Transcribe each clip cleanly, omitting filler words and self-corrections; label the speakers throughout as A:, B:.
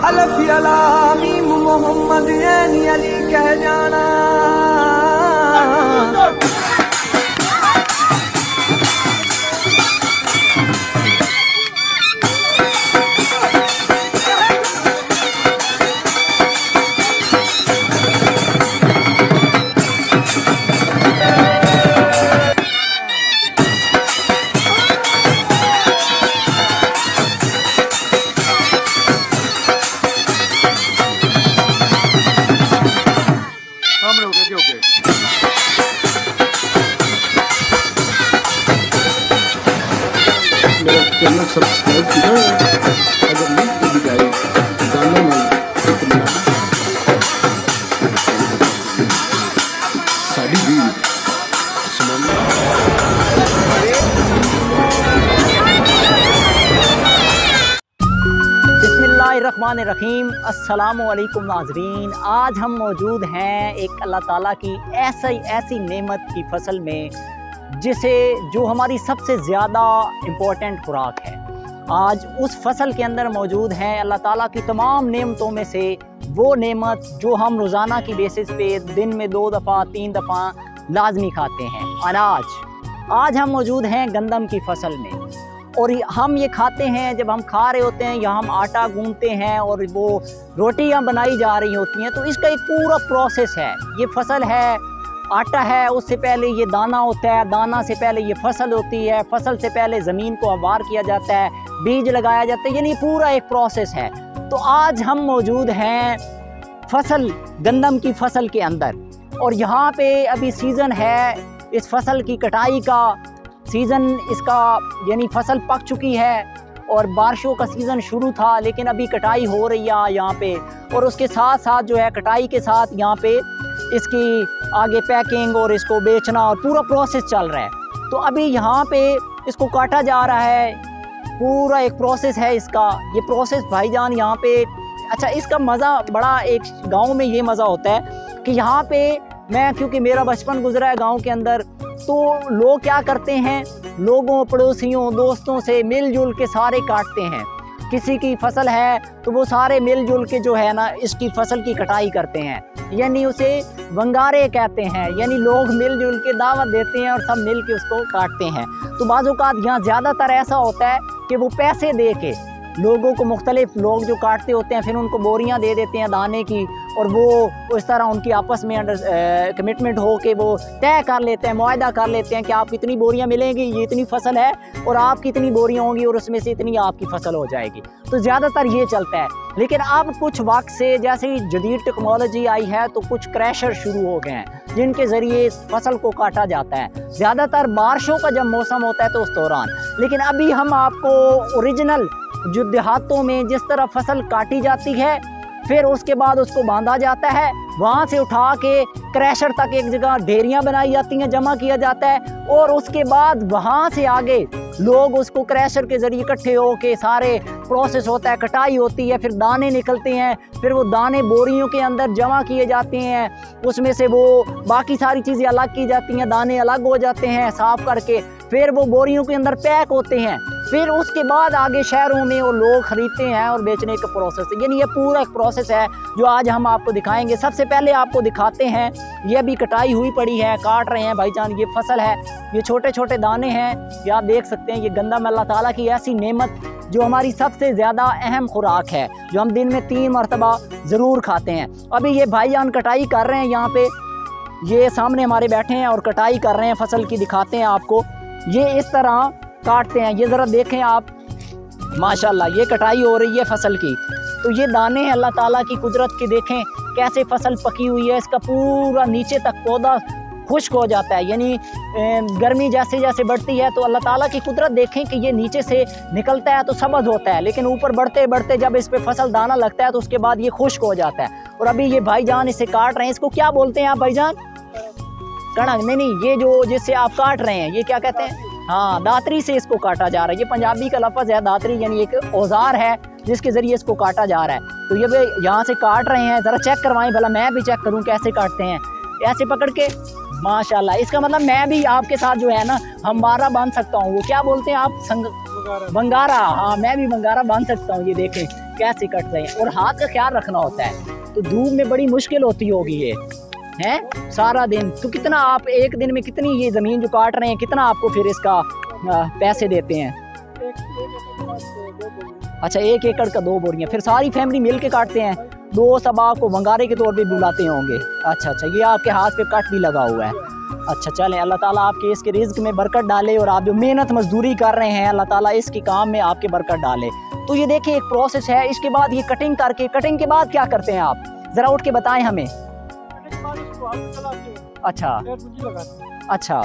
A: अलफी अला meme Mohammad Anne Ali कह जाना।
B: मेरा चैनल सब्सक्राइब कीजिए अगर नहीं तो दिखाई गाना नहीं साड़ी भी
C: बिस्मिल्लाहिर्रहमानिर्रहीम। अस्सलामुअलैकुम नाज़रीन, आज हम मौजूद हैं एक अल्लाह ताला की ऐसी नेमत की फसल में जो हमारी सबसे ज़्यादा इम्पोर्टेंट खुराक है। आज उस फसल के अंदर मौजूद है अल्लाह ताला की तमाम नेमतों में से वो नेमत जो हम रोज़ाना की बेसिस पे दिन में 2 दफ़ा 3 दफ़ा लाजमी खाते हैं, अनाज। आज हम मौजूद हैं गंदम की फसल में और हम ये खाते हैं जब हम खा रहे होते हैं या हम आटा गूंथते हैं और वो रोटियां बनाई जा रही होती हैं, तो इसका एक पूरा प्रोसेस है। ये फसल है, आटा है, उससे पहले ये दाना होता है, दाना से पहले ये फसल होती है, फसल से पहले ज़मीन को हमवार किया जाता है, बीज लगाया जाता है, यानी पूरा एक प्रोसेस है। तो आज हम मौजूद हैं फसल गंदम की फसल के अंदर और यहाँ पे अभी सीज़न है इस फसल की कटाई का सीज़न, इसका यानी फसल पक चुकी है और बारिशों का सीज़न शुरू था, लेकिन अभी कटाई हो रही है यहाँ पे। और उसके साथ साथ जो है कटाई के साथ यहाँ पे इसकी आगे पैकिंग और इसको बेचना और पूरा प्रोसेस चल रहा है। तो अभी यहाँ पे इसको काटा जा रहा है, पूरा एक प्रोसेस है इसका। ये प्रोसेस भाईजान यहाँ पे अच्छा, इसका मज़ा बड़ा एक गाँव में ये मज़ा होता है कि यहाँ पे मैं, क्योंकि मेरा बचपन गुजरा है गाँव के अंदर, तो लोग क्या करते हैं, लोगों पड़ोसियों दोस्तों से मिलजुल के सारे काटते हैं। किसी की फसल है तो वो सारे मिलजुल के जो है ना इसकी फसल की कटाई करते हैं, यानी उसे वंगारे कहते हैं, यानी लोग मिलजुल के दावत देते हैं और सब मिल के उसको काटते हैं। तो बाज़-औक़ात यहाँ ज़्यादातर ऐसा होता है कि वो पैसे दे के लोगों को, मुख्तलिफ लोग जो काटते होते हैं, फिर उनको बोरियां दे देते हैं दाने की और वो उस तरह उनकी आपस में कमिटमेंट हो के वो तय कर लेते हैं, मुआहदा कर लेते हैं कि आप इतनी बोरियां मिलेंगी, ये इतनी फसल है और आपकी इतनी बोरियां होंगी और उसमें से इतनी आपकी फसल हो जाएगी। तो ज़्यादातर ये चलता है। लेकिन अब कुछ वक्त से जैसे ही जदीद टेक्नोलॉजी आई है तो कुछ क्रैशर शुरू हो गए हैं जिनके ज़रिए फसल को काटा जाता है। ज़्यादातर बारिशों का जब मौसम होता है तो उस दौरान। लेकिन अभी हम आपको ओरिजिनल जो देहातों में जिस तरह फसल काटी जाती है, फिर उसके बाद उसको बांधा जाता है, वहाँ से उठा के क्रैशर तक एक जगह ढेरियाँ बनाई जाती हैं, जमा किया जाता है और उसके बाद वहाँ से आगे लोग उसको क्रैशर के ज़रिए इकट्ठे हो के सारे प्रोसेस होता है, कटाई होती है, फिर दाने निकलते हैं, फिर वो दाने बोरियों के अंदर जमा किए जाते हैं, उसमें से वो बाकी सारी चीज़ें अलग की जाती हैं, दाने अलग हो जाते हैं साफ़ करके, फिर वो बोरियों के अंदर पैक होते हैं, फिर उसके बाद आगे शहरों में वो लोग ख़रीदते हैं और बेचने का प्रोसेस है। यानी ये पूरा एक प्रोसेस है जो आज हम आपको दिखाएंगे। सबसे पहले आपको दिखाते हैं, ये अभी कटाई हुई पड़ी है, काट रहे हैं भाईजान, ये फसल है, ये छोटे छोटे दाने हैं, ये आप देख सकते हैं। ये गंदम अल्लाह ताला की ऐसी नेमत जो हमारी सबसे ज़्यादा अहम खुराक है, जो हम दिन में 3 मरतबा ज़रूर खाते हैं। अभी ये भाईजान कटाई कर रहे हैं, यहाँ पे ये सामने हमारे बैठे हैं और कटाई कर रहे हैं फसल की। दिखाते हैं आपको, ये इस तरह काटते हैं, ये ज़रा देखें आप, माशाल्लाह ये कटाई हो रही है फसल की। तो ये दाने हैं अल्लाह ताला की कुदरत के, देखें कैसे फसल पकी हुई है, इसका पूरा नीचे तक पौधा खुश्क हो जाता है। यानी गर्मी जैसे जैसे बढ़ती है तो अल्लाह ताला की कुदरत देखें कि ये नीचे से निकलता है तो सब्ज़ होता है, लेकिन ऊपर बढ़ते बढ़ते जब इस पे फसल दाना लगता है तो उसके बाद ये खुश्क हो जाता है। और अभी ये भाईजान इसे काट रहे हैं, इसको क्या बोलते हैं आप भाईजान? कड़क? नहीं, ये जो जिससे आप काट रहे हैं ये क्या कहते हैं? हाँ, दातरी से इसको काटा जा रहा है। ये पंजाबी का लफ्ज़ है दातरी, यानी एक औजार है जिसके ज़रिए इसको काटा जा रहा है। तो ये वे यहाँ से काट रहे हैं, ज़रा चेक करवाएं भला, मैं भी चेक करूँ कैसे काटते हैं। ऐसे पकड़ के, माशाल्लाह, इसका मतलब मैं भी आपके साथ जो है ना हमारा बांध सकता हूँ। वो क्या बोलते हैं आप? बंगारा। हाँ, मैं भी बंगारा बांध सकता हूँ। ये देखें कैसे कट रहे हैं। और हाथ का ख्याल रखना होता है, तो धूप में बड़ी मुश्किल होती होगी ये हैं सारा दिन। तो कितना आप एक दिन में कितनी ये ज़मीन जो काट रहे हैं, कितना आपको फिर इसका पैसे देते हैं? अच्छा, 1 एकड़ का 2 बोरियाँ। फिर सारी फैमिली मिल के काटते हैं? दोस्त अब आपको भंगारे के तौर पे बुलाते होंगे। अच्छा अच्छा, ये आपके हाथ पे कट भी लगा हुआ है। अच्छा, चलें, अल्लाह ताला आपके इसके रिज़्क़ में बरकत डाले और आप जो मेहनत मजदूरी कर रहे हैं अल्लाह ताला इसके काम में आपके बरकत डाले। तो ये देखिए एक प्रोसेस है। इसके बाद ये कटिंग करके, कटिंग के बाद क्या करते हैं आप, ज़रा उठ के बताएं हमें। अच्छा अच्छा,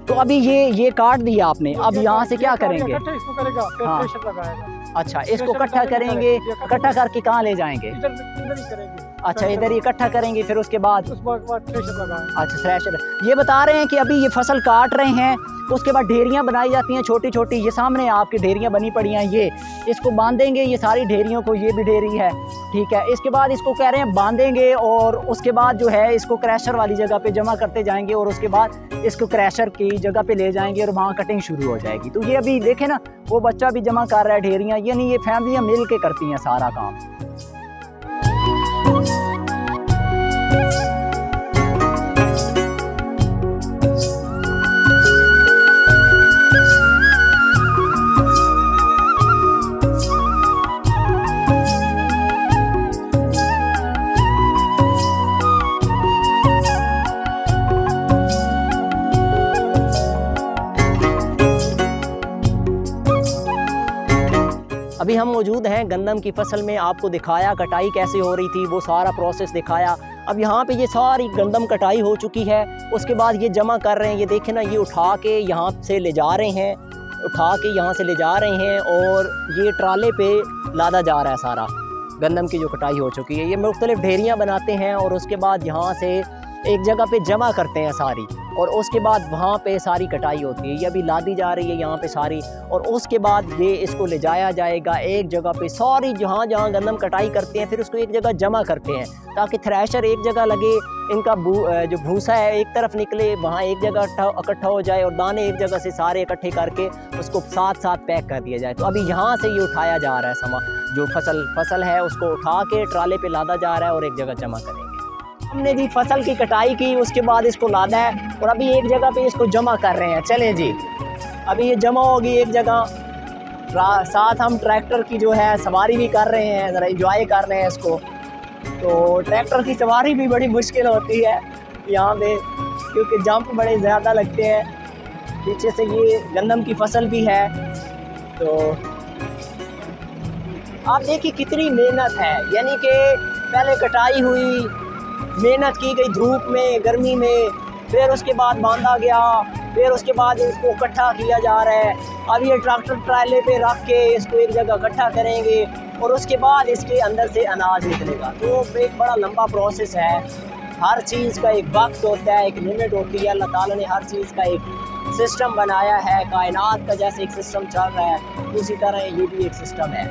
C: तो अभी ये काट दिया आपने, अब यहाँ से क्या करेंगे? हाँ, अच्छा, इसको इकट्ठा करेंगे, इकट्ठा करके कहाँ ले जाएंगे? अच्छा, इधर इकट्ठा करेंगे, फिर उसके बाद अच्छा थ्रेशर। ये बता रहे हैं कि अभी ये फसल काट रहे हैं, उसके बाद ढेरियाँ बनाई जाती हैं छोटी छोटी। ये सामने आपकी ढेरियाँ बनी पड़ी हैं, ये इसको बांधेंगे, ये सारी ढेरियों को, ये भी ढेरी है, ठीक है। इसके बाद इसको कह रहे हैं बांधेंगे और उसके बाद जो है इसको क्रैशर वाली जगह पे जमा करते जाएंगे और उसके बाद इसको क्रैशर की जगह पे ले जाएंगे और वहाँ कटिंग शुरू हो जाएगी। तो ये अभी देखें ना, वो बच्चा भी जमा कर रहा है ढेरियाँ, यानी ये फैमिलियाँ मिल के करती हैं सारा काम। अभी हम मौजूद हैं गंदम की फसल में, आपको दिखाया कटाई कैसे हो रही थी, वो सारा प्रोसेस दिखाया। अब यहाँ पे ये सारी गंदम कटाई हो चुकी है, उसके बाद ये जमा कर रहे हैं। ये देखें ना, ये उठा के यहाँ से ले जा रहे हैं, उठा के यहाँ से ले जा रहे हैं और ये ट्राले पे लादा जा रहा है सारा गंदम की जो कटाई हो चुकी है। ये मुख्तलिफ ढेरियाँ बनाते हैं और उसके बाद यहाँ से एक जगह पे जमा करते हैं सारी, और उसके बाद वहाँ पे सारी कटाई होती है। ये अभी लादी जा रही है यहाँ पे सारी, और उसके बाद ये इसको ले जाया जाएगा एक जगह पे। सारी जहाँ जहाँ गंदम कटाई करते हैं फिर उसको एक जगह जमा करते हैं ताकि थ्रेशर एक जगह लगे, इनका जो भूसा है एक तरफ निकले, वहाँ एक जगह इकट्ठा हो जाए और दाने एक जगह से सारे इकट्ठे करके उसको साथ साथ पैक कर दिया जाए। तो अभी यहाँ से ये उठाया जा रहा है जो फसल है उसको उठा के ट्राले पे लादा जा रहा है और एक जगह जमा करेंगे। हमने जी फसल की कटाई की, उसके बाद इसको लादा है और अभी एक जगह पे इसको जमा कर रहे हैं। चलें जी, अभी ये जमा होगी एक जगह, साथ हम ट्रैक्टर की जो है सवारी भी कर रहे हैं, ज़रा इंजॉय कर रहे हैं इसको। तो ट्रैक्टर की सवारी भी बड़ी मुश्किल होती है यहाँ पे क्योंकि जंप बड़े ज़्यादा लगते हैं। पीछे से ये गंदम की फसल भी है, तो आप देखिए कितनी मेहनत है, यानी कि पहले कटाई हुई, मेहनत की गई धूप में, गर्मी में, फिर उसके बाद बांधा गया, फिर उसके बाद इसको इकट्ठा किया जा रहा है। अब ये ट्रैक्टर ट्राले पे रख के इसको एक जगह इकट्ठा करेंगे और उसके बाद इसके अंदर से अनाज निकलेगा। तो एक बड़ा लंबा प्रोसेस है, हर चीज़ का एक वक्त होता है, एक लिमिट होती है। अल्लाह ताला ने हर चीज़ का एक सिस्टम बनाया है, कायनात का जैसे एक सिस्टम चल रहा है उसी तरह ये भी एक सिस्टम है।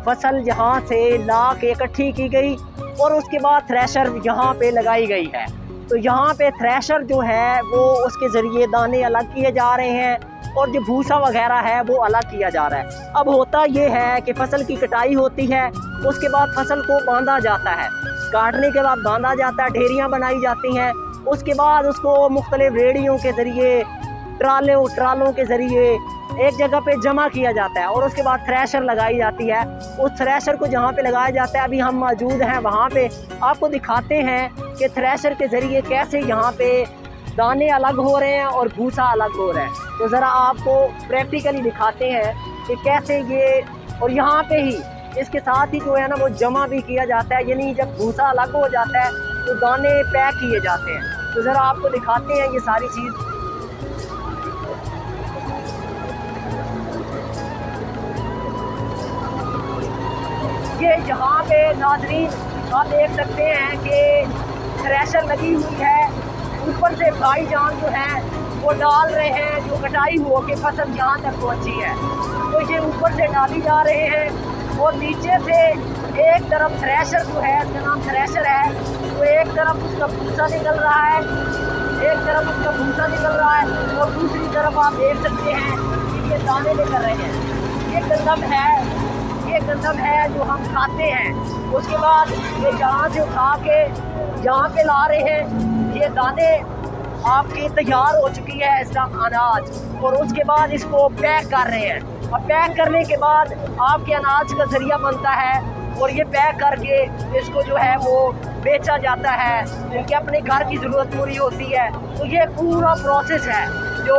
C: फसल यहाँ से ला के इकट्ठी की गई और उसके बाद थ्रेशर यहाँ पे लगाई गई है। तो यहाँ पे थ्रेशर जो है वो उसके ज़रिए दाने अलग किए जा रहे हैं और जो भूसा वगैरह है वो अलग किया जा रहा है। अब होता ये है कि फसल की कटाई होती है, उसके बाद फसल को बांधा जाता है, काटने के बाद बांधा जाता है, ढेरियाँ बनाई जाती हैं, उसके बाद उसको मुख्तलिफ रेडियों के ज़रिए, ट्रालों के ज़रिए एक जगह पे जमा किया जाता है और उसके बाद थ्रेशर लगाई जाती है। उस थ्रेशर को जहाँ पे लगाया जाता है, अभी हम मौजूद हैं वहाँ पे, आपको दिखाते हैं कि थ्रेशर के ज़रिए कैसे यहाँ पे दाने अलग हो रहे हैं और भूसा अलग हो रहा है। तो ज़रा आपको प्रैक्टिकली दिखाते हैं कि कैसे ये, और यहाँ पे ही इसके साथ ही जो है ना वो जमा भी किया जाता है, यानी जब भूसा अलग हो जाता है तो दाने पैक किए जाते हैं। तो ज़रा आपको दिखाते हैं ये सारी चीज़। ये यहाँ पे नाज़रीन आप देख सकते हैं कि थ्रेशर लगी हुई है, ऊपर से भाईजान जो है वो डाल रहे हैं, जो कटाई हो के फसल यहाँ तक पहुँची है तो ये ऊपर से डाली जा रहे हैं। और नीचे से एक तरफ थ्रेशर जो है, इसका नाम थ्रेशर है, तो एक तरफ उसका भूसा निकल रहा है, और दूसरी तरफ आप देख सकते हैं कि ये दाने लेकर रहे हैं। ये गंदम है जो हम खाते हैं। उसके बाद ये जहाँ से उठा के यहाँ पे ला रहे हैं, ये दाने आपकी तैयार हो चुकी है इस टाइम अनाज, और उसके बाद इसको पैक कर रहे हैं। और पैक करने के बाद आपके अनाज का जरिया बनता है और ये पैक करके इसको जो है वो बेचा जाता है, क्योंकि अपने घर की ज़रूरत पूरी होती है। तो ये पूरा प्रोसेस है जो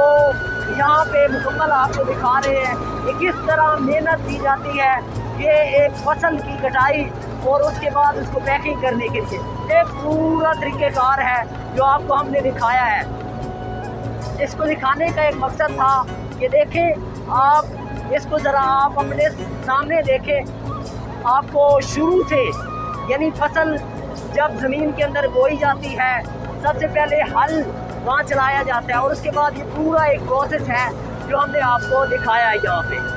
C: यहाँ पे मुकम्मल आपको दिखा रहे हैं कि किस तरह मेहनत की जाती है। ये एक फसल की कटाई और उसके बाद उसको पैकिंग करने के लिए एक पूरा तरीक़ेकार है जो आपको हमने दिखाया है। इसको दिखाने का एक मकसद था कि देखें आप इसको ज़रा आप अपने सामने देखें। आपको शुरू से यानी फसल जब ज़मीन के अंदर बोई जाती है, सबसे पहले हल वहाँ चलाया जाता है और उसके बाद ये पूरा एक प्रोसेस है जो हमने आपको दिखाया है यहाँ पे।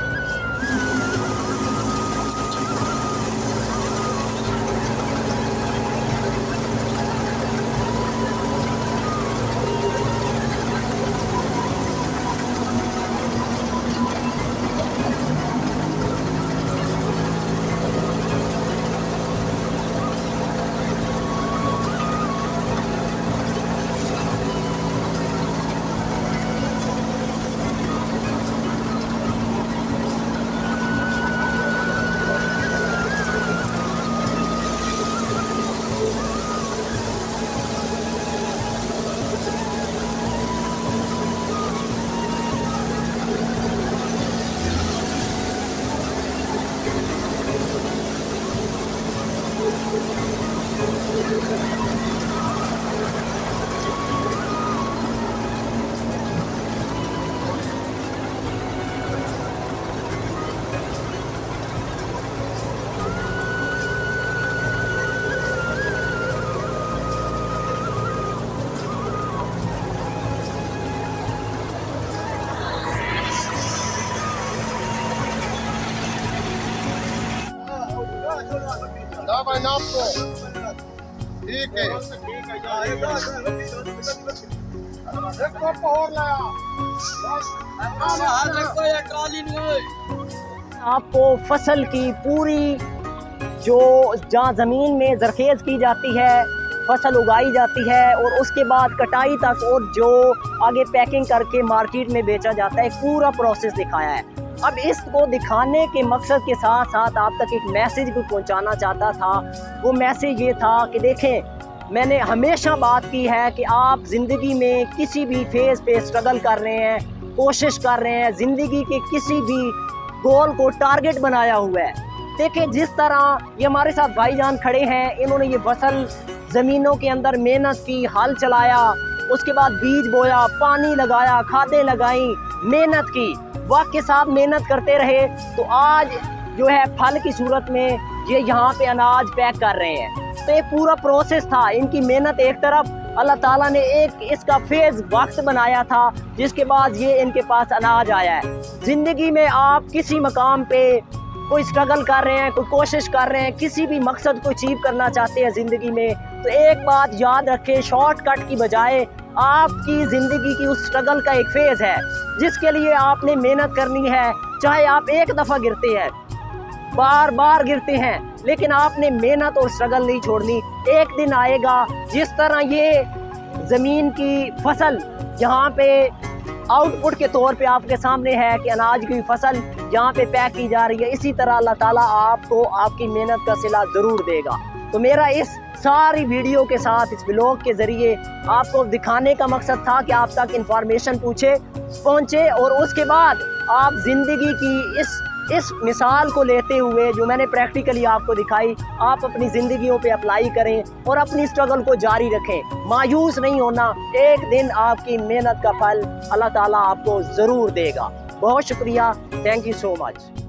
B: भाई नाप को ठीक है। एक कप और लाया।
C: आपको फसल की पूरी जो जहाँ ज़मीन में ज़रखेज़ की जाती है, फसल उगाई जाती है और उसके बाद कटाई तक और जो आगे पैकिंग करके मार्केट में बेचा जाता है, पूरा प्रोसेस दिखाया है। अब इसको दिखाने के मकसद के साथ साथ आप तक एक मैसेज भी पहुंचाना चाहता था। वो मैसेज ये था कि देखें, मैंने हमेशा बात की है कि आप ज़िंदगी में किसी भी फेज़ पे स्ट्रगल कर रहे हैं, कोशिश कर रहे हैं, ज़िंदगी के किसी भी गोल को टारगेट बनाया हुआ है। देखें जिस तरह ये हमारे साथ भाईजान खड़े हैं, इन्होंने ये फसल ज़मीनों के अंदर मेहनत की, हल चलाया, उसके बाद बीज बोया, पानी लगाया, खादें लगाई, मेहनत की, वक्त के साथ मेहनत करते रहे तो आज जो है फल की सूरत में ये यहाँ पे अनाज पैक कर रहे हैं। तो एक पूरा प्रोसेस था, इनकी मेहनत एक तरफ, अल्लाह ताला ने एक इसका फेज़ वक्त बनाया था जिसके बाद ये इनके पास अनाज आया है। ज़िंदगी में आप किसी मकाम पे कोई स्ट्रगल कर रहे हैं, कोई कोशिश कर रहे हैं, किसी भी मकसद को अचीव करना चाहते हैं ज़िंदगी में, तो एक बात याद रखें, शॉर्टकट की बजाय आपकी ज़िंदगी की उस स्ट्रगल का एक फेज़ है जिसके लिए आपने मेहनत करनी है। चाहे आप एक दफ़ा गिरते हैं, बार बार गिरते हैं, लेकिन आपने मेहनत और स्ट्रगल नहीं छोड़नी। एक दिन आएगा जिस तरह ये ज़मीन की फसल यहाँ पे आउटपुट के तौर पे आपके सामने है कि अनाज की फसल यहाँ पे पैक की जा रही है, इसी तरह अल्लाह ताला आपको आपकी मेहनत का सिला ज़रूर देगा। तो मेरा इस सारी वीडियो के साथ, इस ब्लॉग के ज़रिए आपको दिखाने का मकसद था कि आप तक इंफॉर्मेशन पहुँचे और उसके बाद आप ज़िंदगी की इस मिसाल को लेते हुए जो मैंने प्रैक्टिकली आपको दिखाई, आप अपनी ज़िंदगियों पे अप्लाई करें और अपनी स्ट्रगल को जारी रखें। मायूस नहीं होना, एक दिन आपकी मेहनत का फल अल्लाह ताला आपको ज़रूर देगा। बहुत शुक्रिया, थैंक यू सो मच।